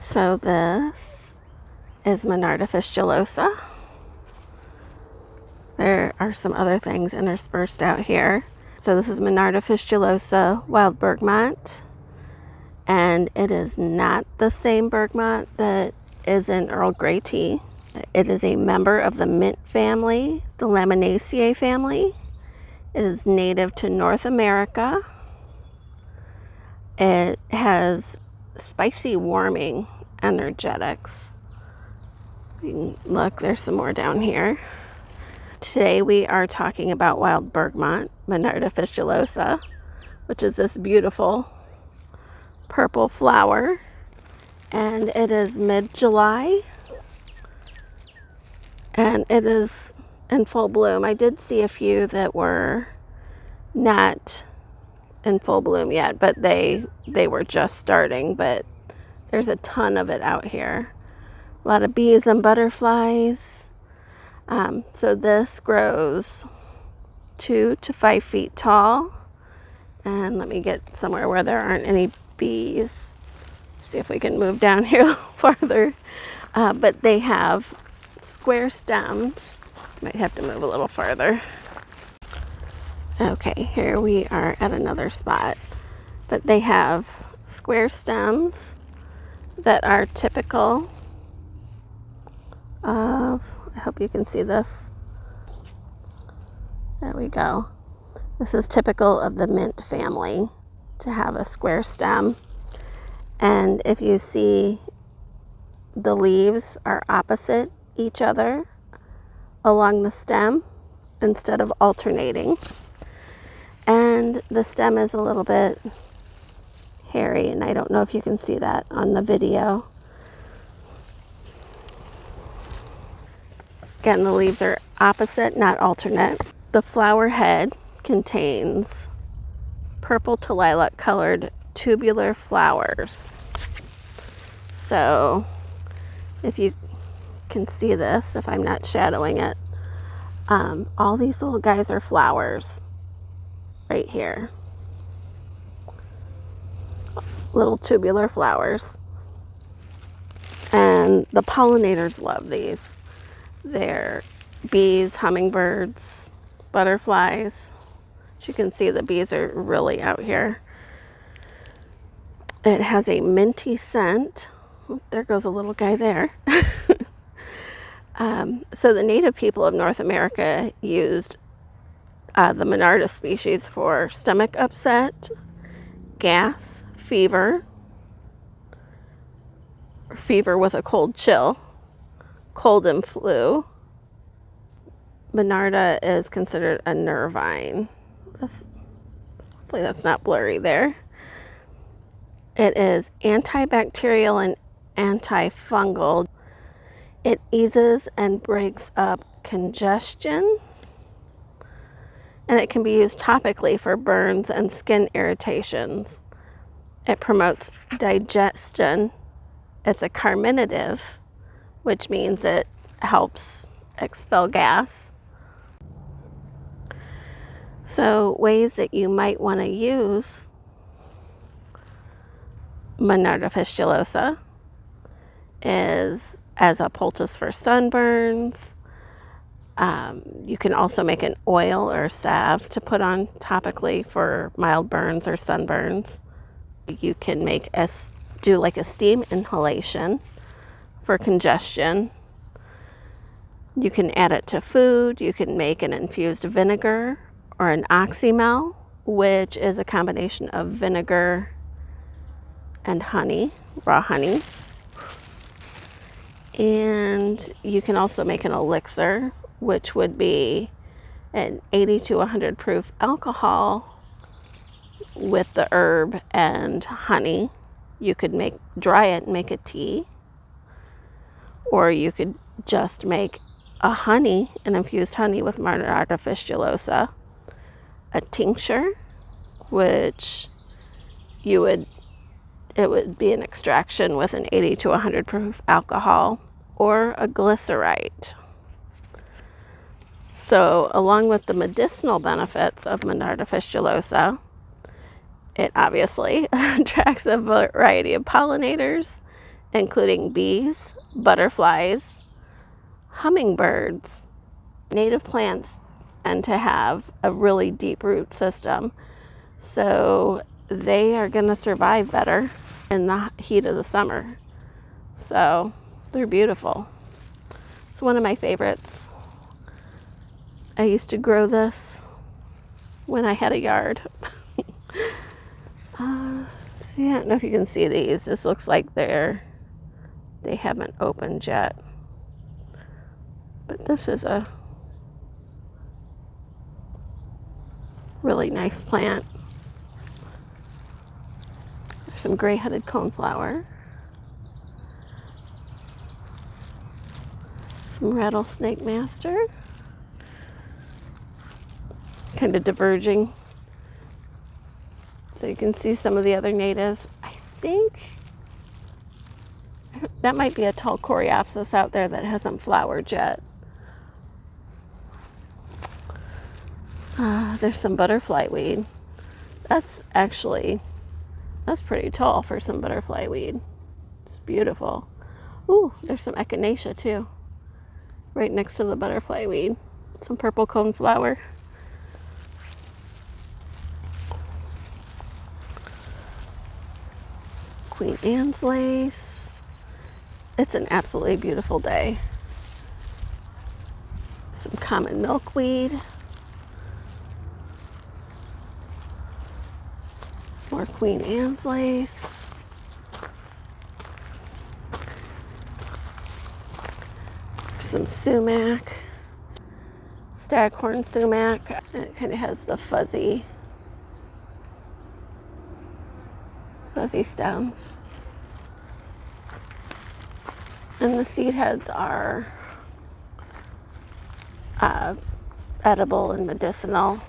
So this is Monarda fistulosa. There are some other things interspersed out here. So this is Monarda fistulosa wild bergamot, and it is not the same bergamot that is in Earl Grey tea. It is a member of the mint family, the Laminaceae family. It is native to North America. It has spicy, warming energetics. You can look, there's some more down here. Today we are talking about wild bergamot, Monarda fistulosa, which is this beautiful purple flower. And it is mid-July. And it is in full bloom. I did see a few that were not in full bloom yet, but they were just starting. But there's a ton of it out here. A lot of bees and butterflies. So this grows 2 to 5 feet tall. And let me get somewhere where there aren't any bees. See if we can move down here a little farther. But they have square stems. Might have to move a little farther. Okay, here we are at another spot. But they have square stems that are typical of, I hope you can see this. There we go. This is typical of the mint family to have a square stem. And if you see, the leaves are opposite each other along the stem instead of alternating. And the stem is a little bit hairy, and I don't know if you can see that on the video. Again, the leaves are opposite, not alternate. The flower head contains purple to lilac colored tubular flowers. So if you can see this, if I'm not shadowing it, all these little guys are flowers right here. Little tubular flowers. And the pollinators love these. They're bees, hummingbirds, butterflies. As you can see, the bees are really out here. It has a minty scent. Oh, there goes a little guy there. So the native people of North America used the Monarda species for stomach upset, gas, fever with a cold chill, cold and flu. Monarda is considered a nervine. Hopefully that's not blurry there. It is antibacterial and antifungal. It eases and breaks up congestion. And it can be used topically for burns and skin irritations. It promotes digestion. It's a carminative, which means it helps expel gas. So ways that you might want to use Monarda fistulosa is as a poultice for sunburns. You can also make an oil or salve to put on topically for mild burns or sunburns. You can do like a steam inhalation for congestion. You can add it to food. You can make an infused vinegar or an oxymel, which is a combination of vinegar and honey, raw honey. And you can also make an elixir, which would be an 80 to 100 proof alcohol with the herb and honey. You could dry it and make a tea, or you could just make an infused honey with Monarda fistulosa, a tincture, which it would be an extraction with an 80 to 100 proof alcohol, or a glycerite. So along with the medicinal benefits of Monarda fistulosa, it obviously attracts a variety of pollinators including bees, butterflies, hummingbirds. Native plants tend to have a really deep root system, so they are going to survive better in the heat of the summer. So they're beautiful. It's one of my favorites. I used to grow this when I had a yard. See, I don't know if you can see these. This looks like they haven't opened yet. But this is a really nice plant. There's some gray-headed coneflower. Some rattlesnake master. Kind of diverging. So you can see some of the other natives. I think that might be a tall coreopsis out there that hasn't flowered yet. There's some butterfly weed. That's pretty tall for some butterfly weed. It's beautiful. Ooh, there's some echinacea too, right next to the butterfly weed. Some purple coneflower. Queen Anne's lace. It's an absolutely beautiful day. Some common milkweed. More Queen Anne's lace. Some sumac. Staghorn sumac. It kind of has the fuzzy stems. And the seed heads are edible and medicinal.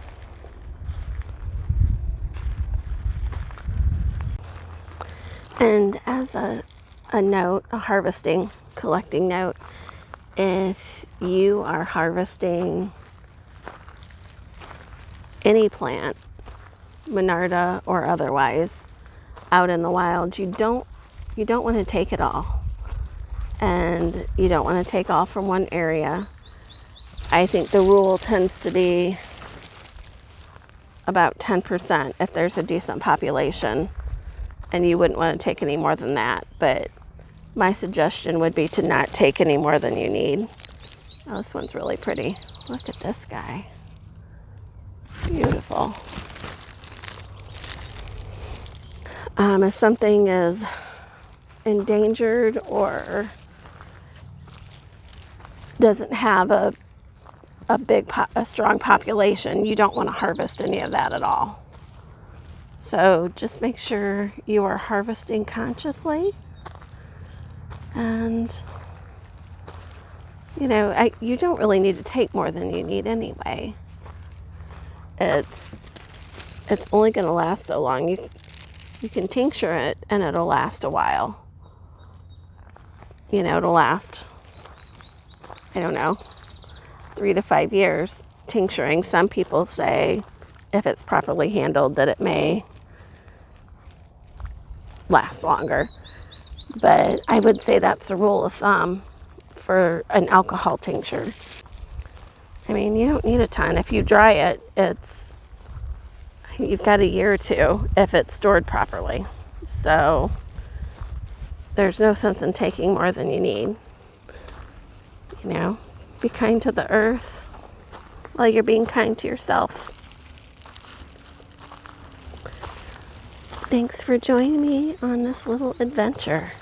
And as a note, a harvesting, collecting note, if you are harvesting any plant, Monarda or otherwise, out in the wild, you don't want to take it all. And you don't want to take all from one area. I think the rule tends to be about 10% if there's a decent population, and you wouldn't want to take any more than that. But my suggestion would be to not take any more than you need. Oh, this one's really pretty. Look at this guy. Beautiful. If something is endangered or doesn't have a strong population, you don't want to harvest any of that at all. So just make sure you are harvesting consciously, and you know, you don't really need to take more than you need anyway. It's only going to last so long. You can tincture it and it'll last a while. You know, it'll last, I don't know, 3 to 5 years tincturing. Some people say if it's properly handled that it may last longer. But I would say that's a rule of thumb for an alcohol tincture. I mean, you don't need a ton. If you dry it, you've got a year or two if it's stored properly. So there's no sense in taking more than you need. You know, be kind to the earth while you're being kind to yourself. Thanks for joining me on this little adventure.